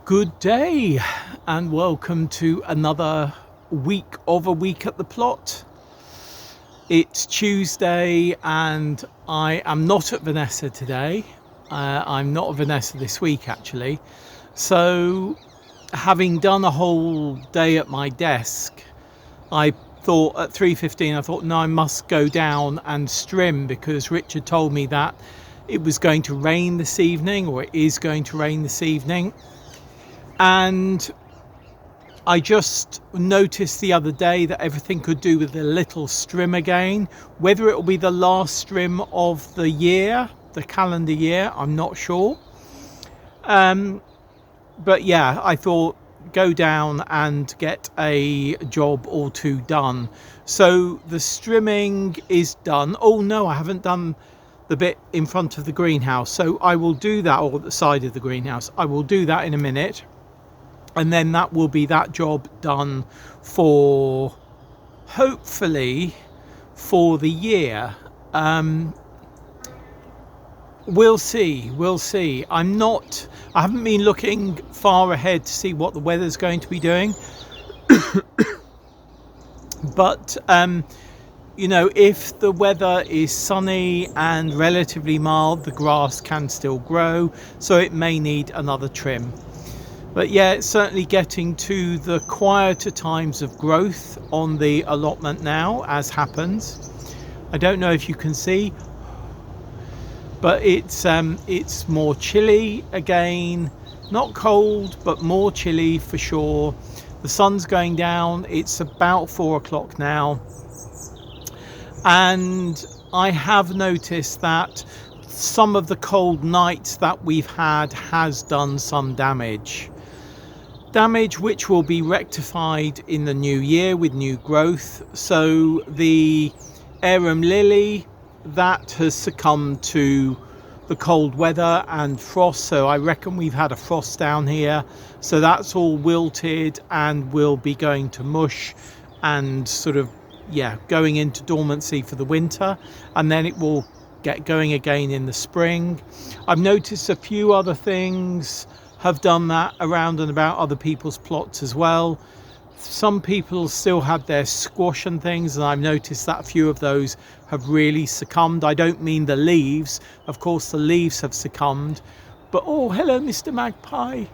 Good day and welcome to another week of A Week at the Plot. It's Tuesday and I am not at Vanessa today. I'm not at Vanessa this week actually. So having done a whole day at my desk, I thought at 3:15 I thought no, I must go down and strim because Richard told me that it was going to rain this evening, or it is going to rain this evening. And I just noticed the other day that everything could do with a little strim again. Whether it will be the last strim of the year, the calendar year, I'm not sure. But yeah, I thought go down and get a job or two done. So the strimming is done. Oh no, I haven't done the bit in front of the greenhouse. So I will do that, or the side of the greenhouse. I will do that in a minute. And then that will be that job done for, hopefully, for the year. We'll see. I haven't been looking far ahead to see what the weather's going to be doing. But, if the weather is sunny and relatively mild, the grass can still grow. So it may need another trim. But yeah, it's certainly getting to the quieter times of growth on the allotment now, as happens. I don't know if you can see, but it's more chilly again. Not cold, but more chilly for sure. The sun's going down. It's about 4 o'clock now. And I have noticed that some of the cold nights that we've had has done some damage which will be rectified in the new year with new growth. So the arum lily, that has succumbed to the cold weather and frost, so I reckon we've had a frost down here, so that's all wilted and will be going to mush and sort of going into dormancy for the winter, and then it will get going again in the spring. I've noticed a few other things have done that around and about other people's plots as well. Some people still have their squash and things, and I've noticed that a few of those have really succumbed. I don't mean the leaves, of course the leaves have succumbed, but oh hello Mr. Magpie,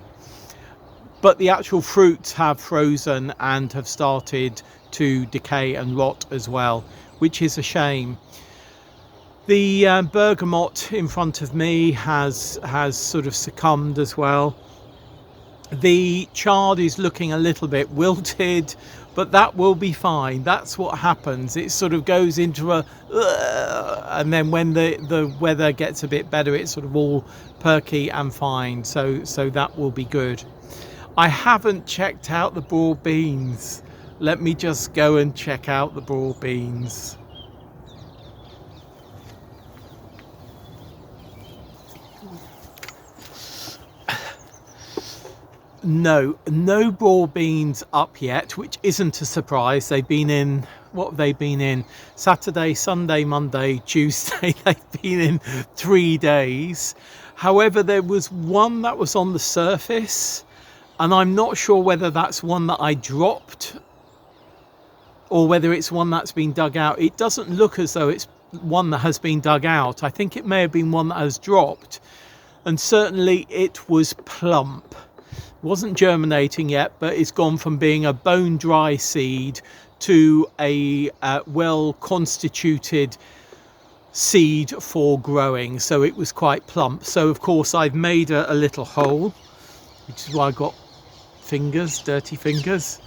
but the actual fruits have frozen and have started to decay and rot as well, which is a shame. The bergamot in front of me has sort of succumbed as well. The chard is looking a little bit wilted, but that will be fine. That's what happens. It sort of goes into and then when the weather gets a bit better, it's sort of all perky and fine. So that will be good. I haven't checked out the broad beans. Let me just go and check out the broad beans. No broad beans up yet, which isn't a surprise. They've been in, what have they been in? Saturday, Sunday, Monday, Tuesday. They've been in 3 days. However, there was one that was on the surface, and I'm not sure whether that's one that I dropped or whether it's one that's been dug out. It doesn't look as though it's one that has been dug out. I think it may have been one that has dropped, and certainly it was plump. Wasn't germinating yet, but it's gone from being a bone dry seed to a well constituted seed for growing. So it was quite plump. So of course I've made a little hole, which is why I got fingers, dirty fingers.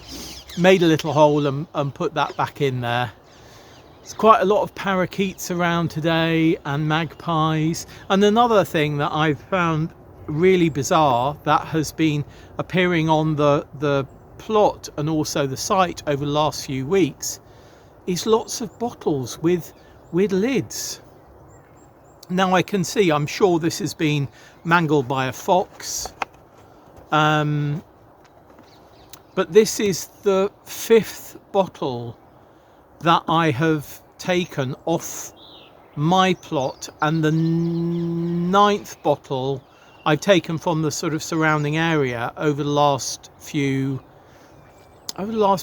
Made a little hole and put that back in there. There's quite a lot of parakeets around today and magpies. And another thing that I've found really bizarre that has been appearing on the plot and also the site over the last few weeks is lots of bottles with lids. Now I can see, I'm sure this has been mangled by a fox, but this is the 5th bottle that I have taken off my plot, and the 9th bottle I've taken from the sort of surrounding area over the last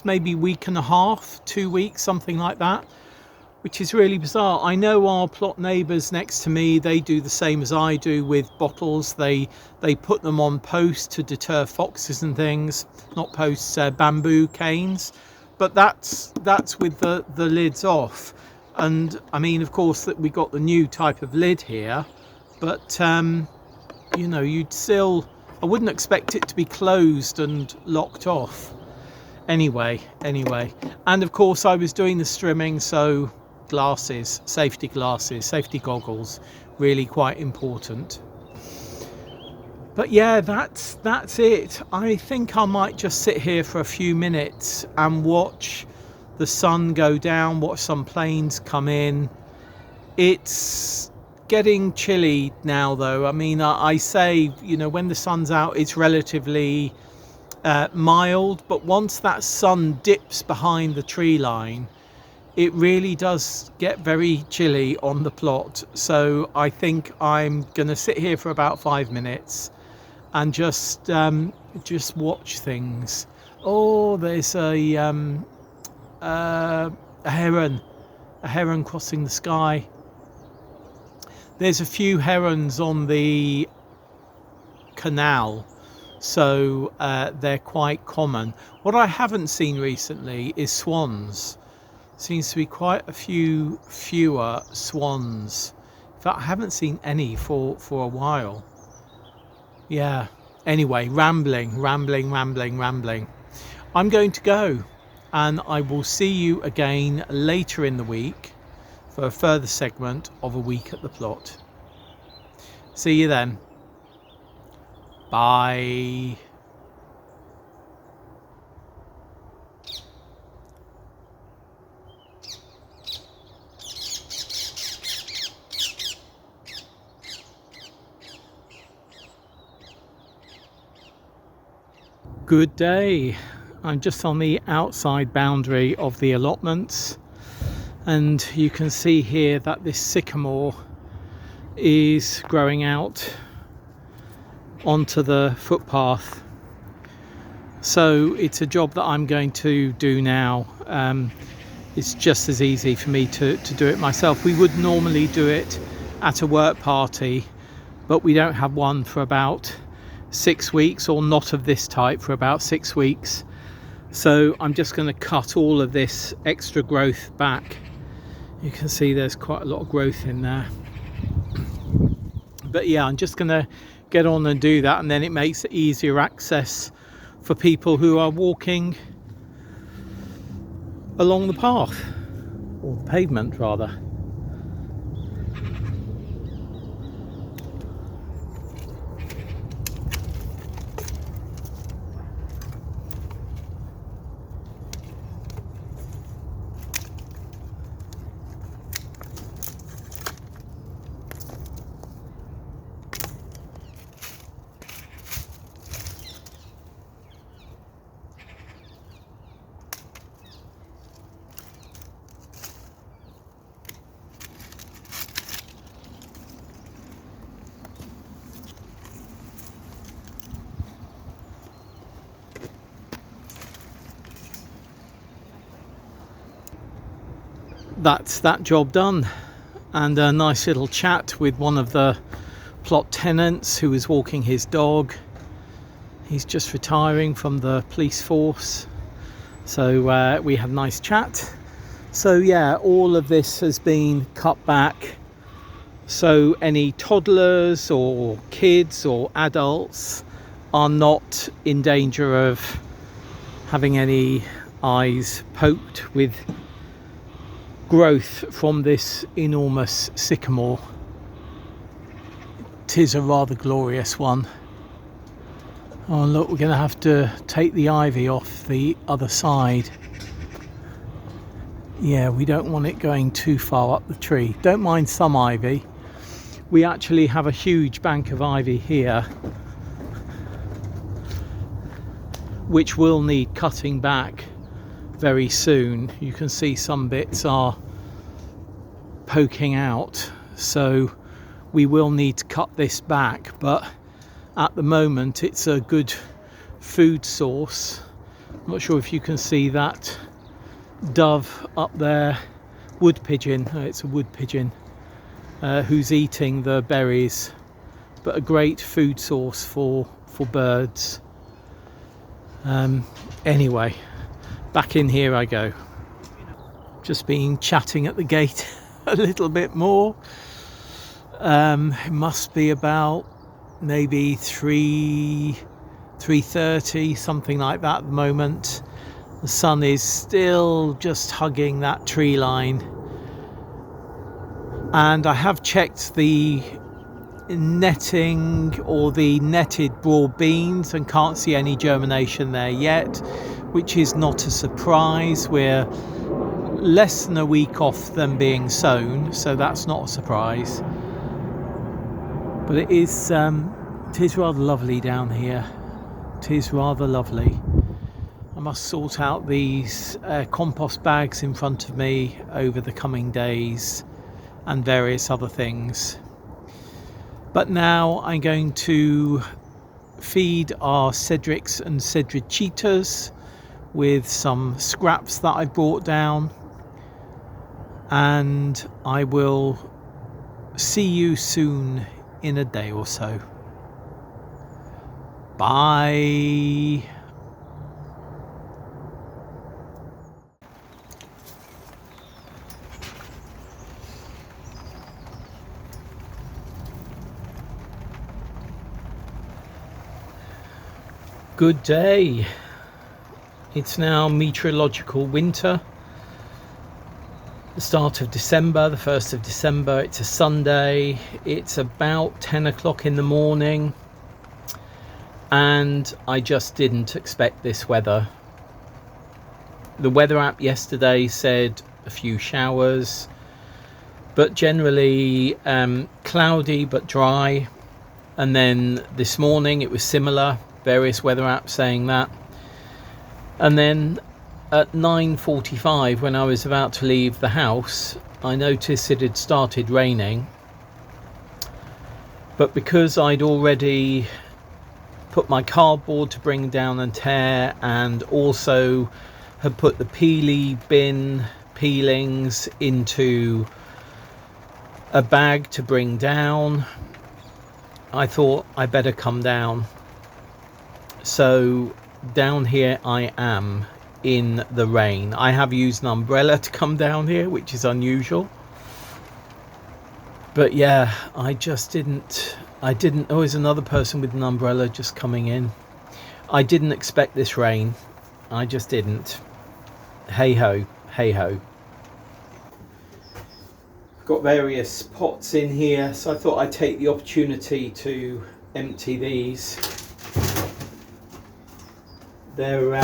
maybe week and a half, 2 weeks, something like that, which is really bizarre. I know our plot neighbours next to me, they do the same as I do with bottles. They put them on posts to deter foxes and things. Not posts, bamboo canes. But that's with the lids off. And I mean, of course, that we got the new type of lid here, but you know, I wouldn't expect it to be closed and locked off. Anyway, and of course I was doing the strimming, so glasses, safety goggles, really quite important. But yeah, that's it. I think I might just sit here for a few minutes and watch the sun go down, watch some planes come in. It's getting chilly now though. I mean, I say, you know, when the sun's out it's relatively mild, but once that sun dips behind the tree line, it really does get very chilly on the plot. So I think I'm gonna sit here for about 5 minutes and just watch things. Oh, there's a heron crossing the sky. There's a few herons on the canal, so they're quite common. What I haven't seen recently is swans. Seems to be quite a fewer swans. In fact, I haven't seen any for a while. Yeah. Anyway, rambling. I'm going to go, and I will see you again later in the week for a further segment of A Week at the Plot. See you then. Bye. Good day. I'm just on the outside boundary of the allotments, and you can see here that this sycamore is growing out onto the footpath. So it's a job that I'm going to do now. It's just as easy for me to do it myself. We would normally do it at a work party, but we don't have one for about 6 weeks, or not of this type for about 6 weeks. So I'm just going to cut all of this extra growth back. You can see there's quite a lot of growth in there. But yeah, I'm just going to get on and do that, and then it makes it easier access for people who are walking along the path, or the pavement rather. That's that job done, and a nice little chat with one of the plot tenants who is walking his dog. He's just retiring from the police force, so we had a nice chat. So yeah, all of this has been cut back, so any toddlers or kids or adults are not in danger of having any eyes poked with growth from this enormous sycamore. Tis a rather glorious one. Oh look, we're going to have to take the ivy off the other side. Yeah, we don't want it going too far up the tree. Don't mind some ivy. We actually have a huge bank of ivy here, which will need cutting back very soon. You can see some bits are poking out, so we will need to cut this back, but At the moment it's a good food source. I'm not sure if you can see that dove up there, wood pigeon, it's a wood pigeon who's eating the berries, but a great food source for birds. Anyway, back in here I go. Just been chatting at the gate a little bit more. It must be about maybe 3:30, something like that at the moment. The sun is still just hugging that tree line, and I have checked the netting or the netted broad beans and can't see any germination there yet, which is not a surprise. We're less than a week off them being sown, so that's not a surprise. But it is rather lovely down here. It is rather lovely. I must sort out these compost bags in front of me over the coming days and various other things. But now I'm going to feed our cedrics and cedrichitas with some scraps that I brought down, and I will see you soon in a day or so. Bye. Good day. It's now meteorological winter. The start of December, the 1st of December. It's a Sunday. It's about 10 o'clock in the morning. And I just didn't expect this weather. The weather app yesterday said a few showers, but generally cloudy but dry. And then this morning it was similar, various weather apps saying that. And then at 9:45, when I was about to leave the house, I noticed it had started raining. But because I'd already put my cardboard to bring down and tear, and also had put the peely bin peelings into a bag to bring down, I thought I better come down. So down here I am in the rain. I have used an umbrella to come down here, which is unusual. But yeah, I didn't, oh, there's another person with an umbrella just coming in. I didn't expect this rain. I just didn't. Hey ho, hey ho. Got various pots in here, so I thought I'd take the opportunity to empty these. They're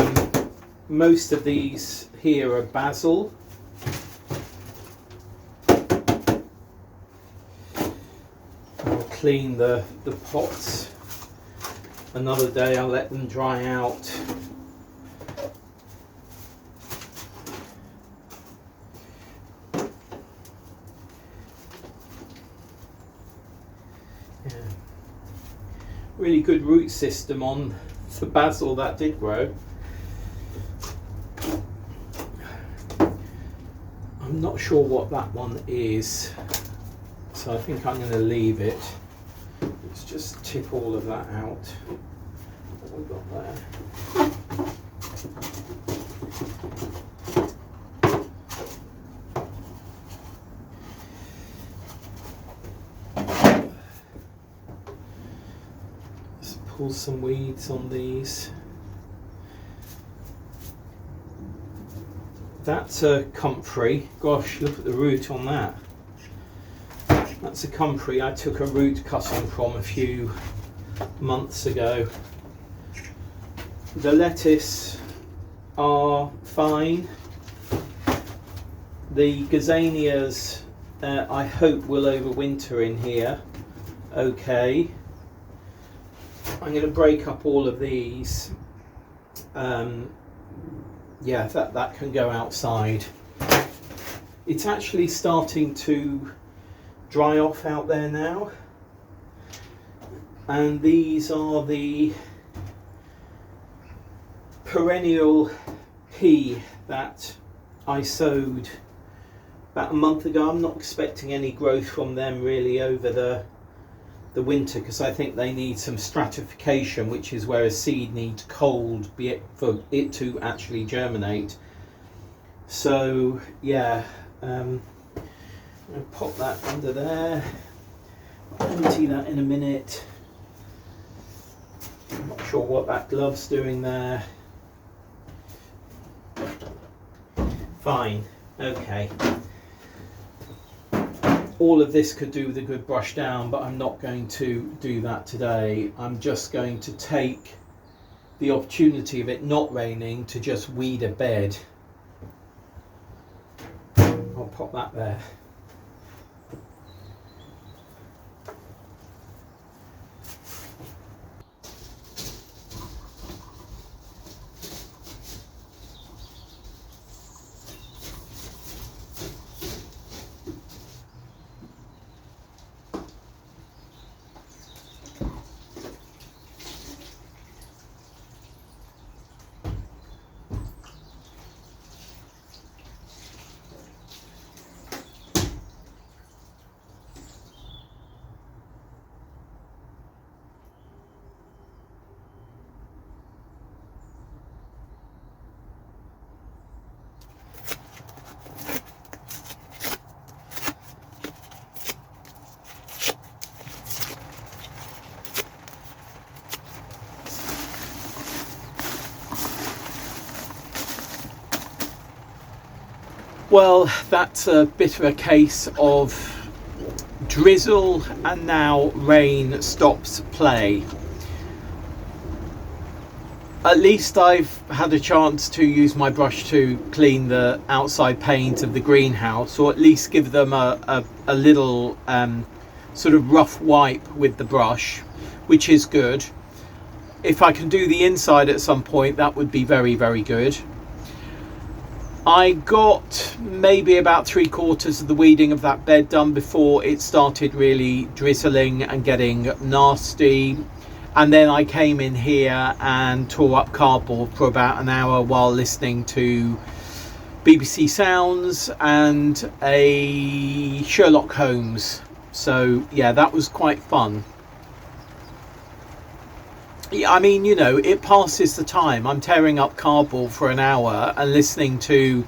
most of these here are basil. I'll clean the pots. Another day I'll let them dry out. Yeah. Really good root system on the basil that did grow. I'm not sure what that one is, so I think I'm going to leave it. Let's just tip all of that out. What have we got there? Let's pull some weeds on these. That's a comfrey. Gosh, look at the root on that. That's a comfrey I took a root cutting from a few months ago. The lettuce are fine. The gazanias I hope will overwinter in here. Okay. I'm going to break up all of these. Yeah, that can go outside. It's actually starting to dry off out there now. And these are the perennial pea that I sowed about a month ago. I'm not expecting any growth from them really over the winter, because I think they need some stratification, which is where a seed needs cold for it to actually germinate. So yeah, I'm going to pop that under there. I'll empty that in a minute. I'm not sure what that glove's doing there. Fine, okay. All of this could do with a good brush down, but I'm not going to do that today. I'm just going to take the opportunity of it not raining to just weed a bed. I'll pop that there. Well, that's a bit of a case of drizzle and now rain stops play. At least I've had a chance to use my brush to clean the outside panes of the greenhouse, or at least give them a little sort of rough wipe with the brush, which is good. If I can do the inside at some point, that would be very, very good. I got maybe about 3/4 of the weeding of that bed done before it started really drizzling and getting nasty. And then I came in here and tore up cardboard for about an hour while listening to BBC Sounds and a Sherlock Holmes. So yeah, that was quite fun. Yeah, I mean, you know, it passes the time. I'm tearing up cardboard for an hour and listening to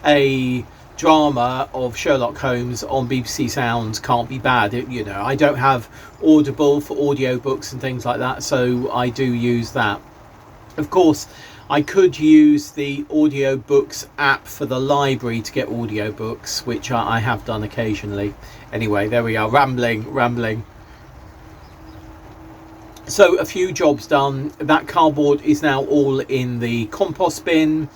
a drama of Sherlock Holmes on BBC Sounds can't be bad. You know, I don't have Audible for audiobooks and things like that, so I do use that. Of course, I could use the audiobooks app for the library to get audiobooks, which I have done occasionally. Anyway, there we are, rambling. So a few jobs done. That cardboard is now all in the compost bin.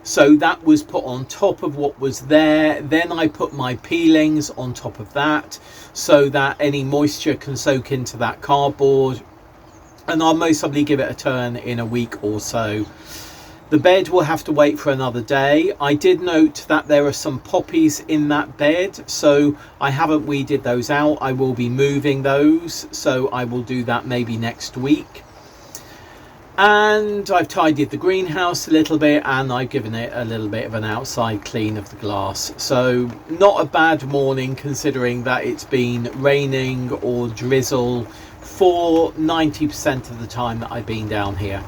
So that was put on top of what was there. Then I put my peelings on top of that so that any moisture can soak into that cardboard. And I'll most probably give it a turn in a week or so. The bed will have to wait for another day. I did note that there are some poppies in that bed, so I haven't weeded those out. I will be moving those, so I will do that maybe next week. And I've tidied the greenhouse a little bit, and I've given it a little bit of an outside clean of the glass. So not a bad morning considering that it's been raining or drizzle for 90% of the time that I've been down here.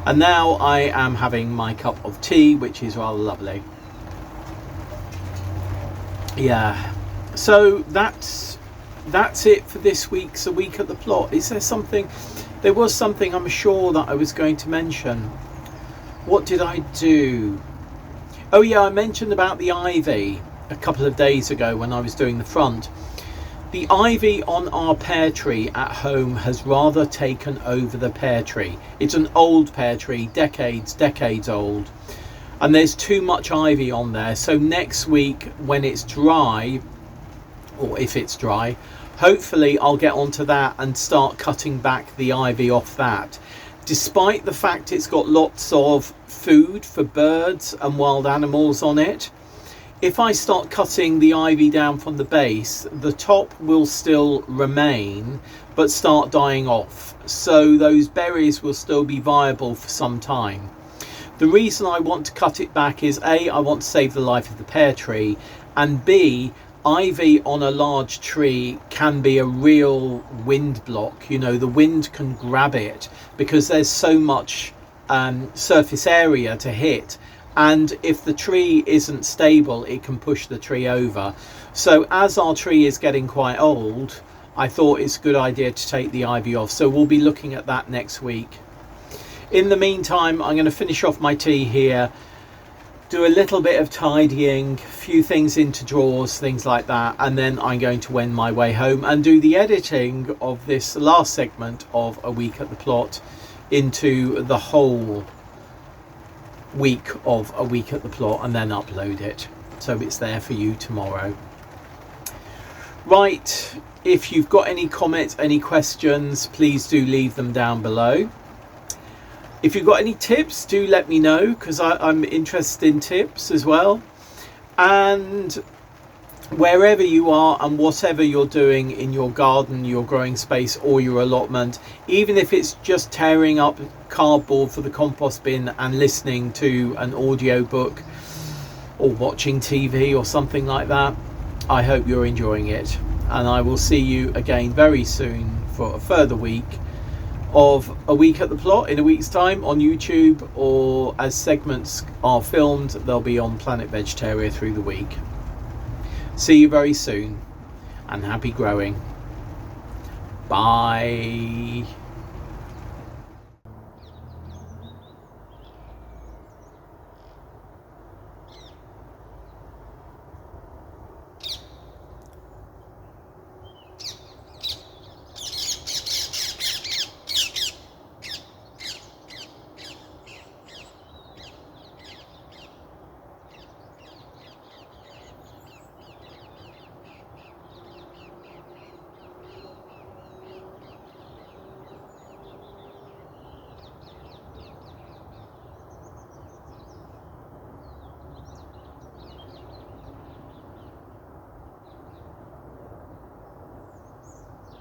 And now I am having my cup of tea, which is rather lovely. Yeah, so that's it for this week's A Week at the Plot. Is there something? There was something I'm sure that I was going to mention. What did I do? Oh yeah, I mentioned about the ivy a couple of days ago when I was doing the front. The ivy on our pear tree at home has rather taken over the pear tree. It's an old pear tree, decades old. And there's too much ivy on there. So next week when it's dry, or if it's dry, hopefully I'll get onto that and start cutting back the ivy off that. Despite the fact it's got lots of food for birds and wild animals on it, if I start cutting the ivy down from the base, the top will still remain but start dying off, so those berries will still be viable for some time. The reason I want to cut it back is A, I want to save the life of the pear tree, and B, ivy on a large tree can be a real wind block. You know, the wind can grab it because there's so much surface area to hit, and if the tree isn't stable it can push the tree over. So as our tree is getting quite old, I thought it's a good idea to take the ivy off, so we'll be looking at that next week. In the meantime, I'm going to finish off my tea here, do a little bit of tidying, a few things into drawers, things like that, and then I'm going to wend my way home and do the editing of this last segment of A Week at the Plot into the whole week of A Week at the Plot, and then upload it so it's there for you tomorrow. Right, if you've got any comments, any questions, please do leave them down below. If you've got any tips, do let me know, because I'm interested in tips as well. And wherever you are and whatever you're doing in your garden, your growing space or your allotment, even if it's just tearing up cardboard for the compost bin and listening to an audio book or watching TV or something like that, I hope you're enjoying it. And I will see you again very soon for a further week of A Week at the Plot in a week's time on YouTube, or as segments are filmed, they'll be on Planet Vegetaria through the week. See you very soon, and happy growing. Bye.